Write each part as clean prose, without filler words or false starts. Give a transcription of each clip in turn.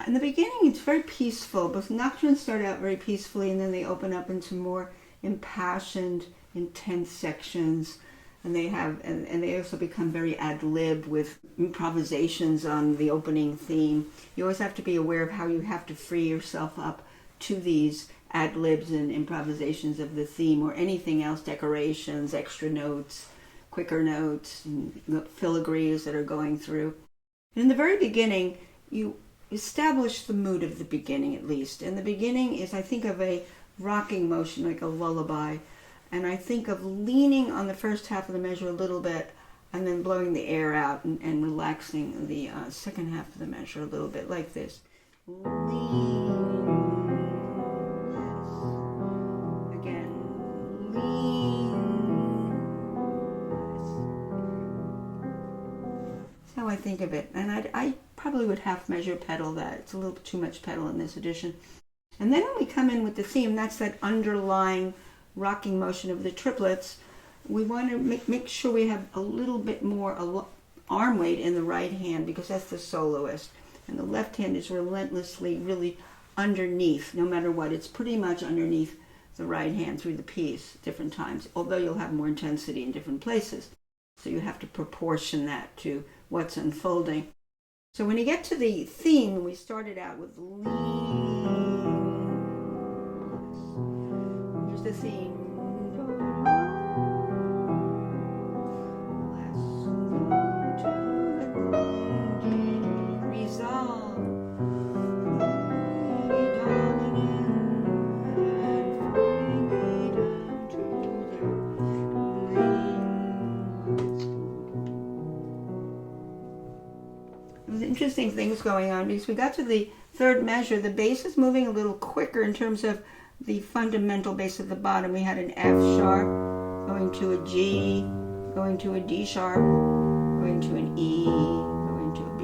In the beginning, it's very peaceful. Both nocturnes start out very peacefully, and then they open up into more impassioned, intense sections. And they also become very ad lib with improvisations on the opening theme. You always have to be aware of how you have to free yourself up to these ad libs and improvisations of the theme, or anything else, decorations, extra notes, quicker notes, and filigrees that are going through. And in the very beginning, you establish the mood of the beginning, at least. And the beginning is, I think of a rocking motion, like a lullaby. And I think of leaning on the first half of the measure a little bit, and then blowing the air out and relaxing the second half of the measure a little bit, like this. Lean. Again. Lean. That's how I think of it. And I probably would half measure pedal that. It's a little too much pedal in this edition. And then when we come in with the theme, that's that underlying rocking motion of the triplets. We want to make sure we have a little bit more arm weight in the right hand, because that's the soloist. And the left hand is relentlessly really underneath, no matter what. It's pretty much underneath the right hand through the piece different times, although you'll have more intensity in different places. So you have to proportion that to what's unfolding. So when you get to the theme, we started out with lean. Here's the theme. Resolve. There's interesting things going on, because we got to the third measure. The bass is moving a little quicker in terms of the fundamental bass at the bottom. We had an F sharp, going to a G, going to a D sharp, going to an E, going to a B.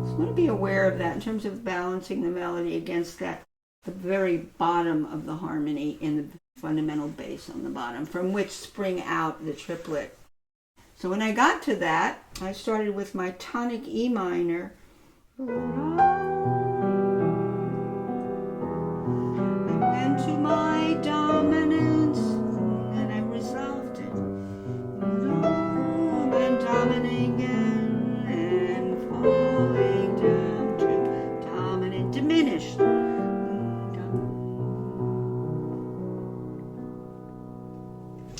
So I want to be aware of that in terms of balancing the melody against that, the very bottom of the harmony in the fundamental bass on the bottom, from which spring out the triplet. So when I got to that, I started with my tonic E minor. I went to my dominance, and I resolved it. And dominant again, and falling down to dominant, diminished.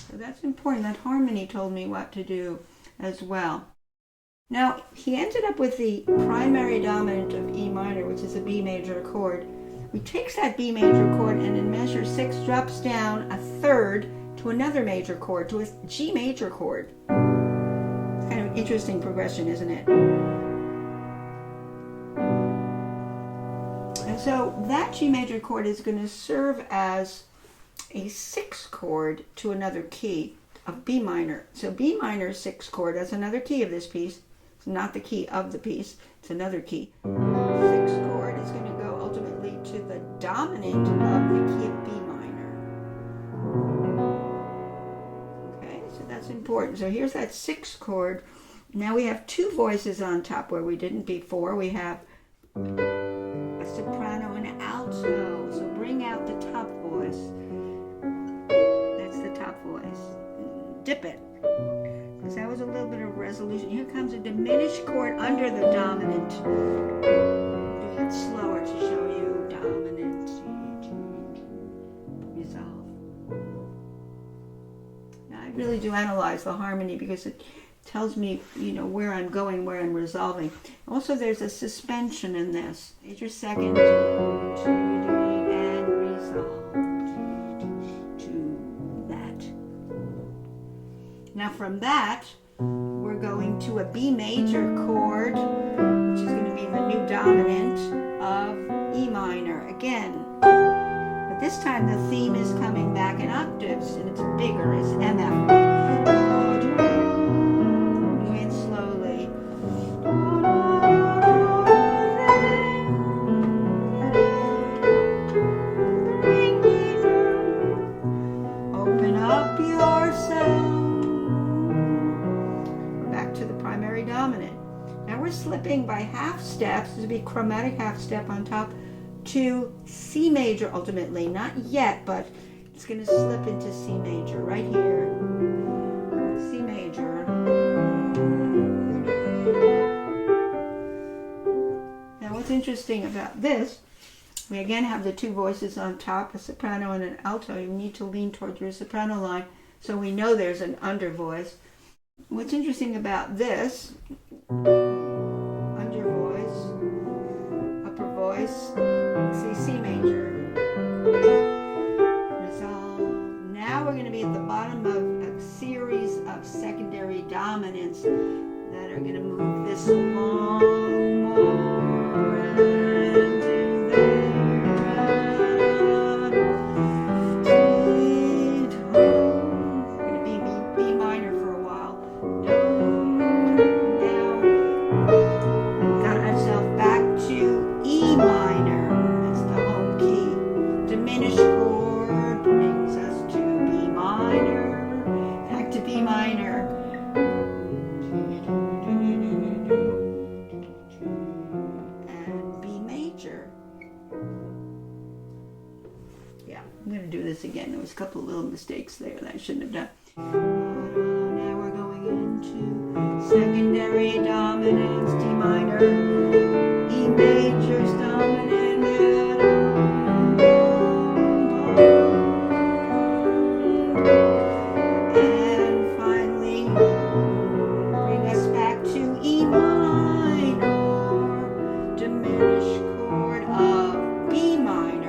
So that's important. That harmony told me what to do as well. Now, he ended up with the primary dominant of E minor, which is a B major chord. He takes that B major chord and in measure 6 drops down a third to another major chord, to a G major chord. It's kind of an interesting progression, isn't it? And so that G major chord is going to serve as a 6th chord to another key of B minor. So B minor 6th chord, that's another key of this piece. It's not the key of the piece, it's another key. 6th chord is going to go ultimately to the dominant of the key of B minor. Okay, so that's important. So here's that 6th chord. Now we have 2 voices on top where we didn't before. We have a soprano and an alto. So bring out the top voice. That's the top voice. Dip it. Because that was a little bit of resolution. Here comes a diminished chord under the dominant. Do it slower to show you dominant. Resolve. Now I really do analyze the harmony, because it tells me, where I'm going, where I'm resolving. Also, there's a suspension in this. Major second, and resolve to that. Now from that, we're going to a B major chord, which is going to be the new dominant of E minor again. But this time the theme is coming back in octaves, and it's bigger, it's MF. Doing it slowly. Open up yourself. Back to the primary dominant. Now we're slipping by half steps. There's be chromatic half step on top to C major ultimately. Not yet, but it's going to slip into C major right here. C major. Now what's interesting about this, we again have the two voices on top, a soprano and an alto. You need to lean towards your soprano line so we know there's an under voice. What's interesting about this, under voice, upper voice, see C major, resolve. Now we're going to be at the bottom of a series of secondary dominants that are going to move this along more into there. Again, there was a couple of little mistakes there that I shouldn't have done. Now we're going into secondary dominance, D minor, E major's dominant, and finally bring us back to E minor, diminished chord of B minor.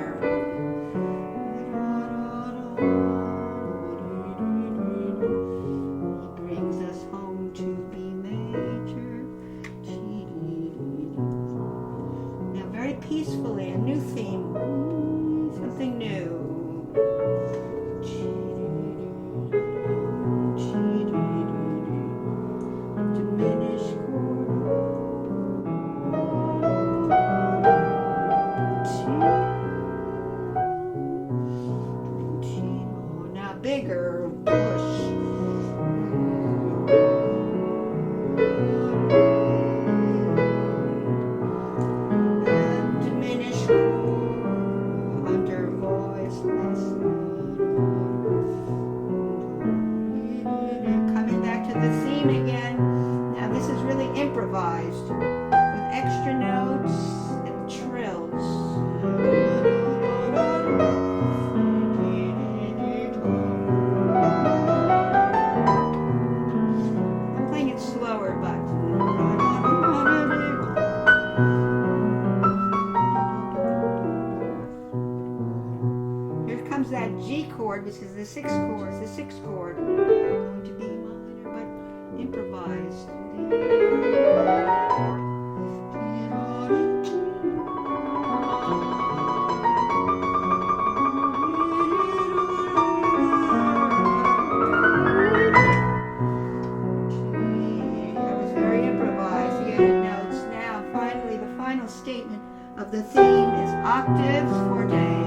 Peacefully, a new theme, something new. Diminished chord. Now bigger, push. Again. Now this is really improvised with extra notes and trills. I'm playing it slower, but here comes that G chord, which is the sixth chord. It's the sixth chord. Going to be improvised. That was very improvised. You get notes. Now, finally, the final statement of the theme is octaves for day.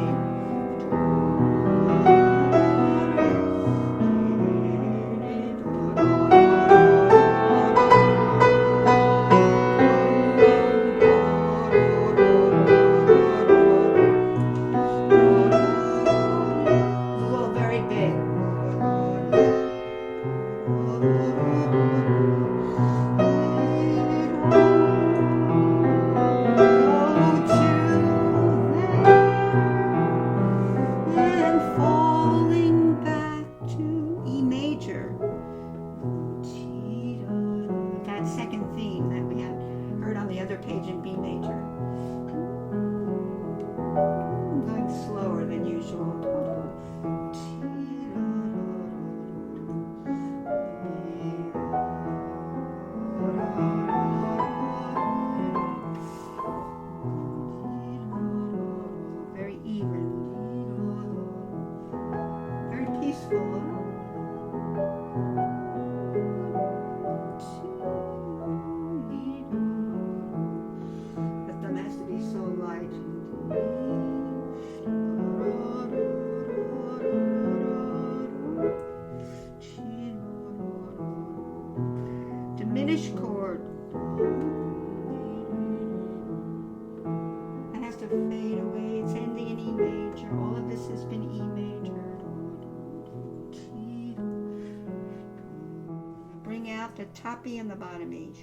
to fade away. It's ending in E major. All of this has been E major. Bring out the toppy and the bottomy.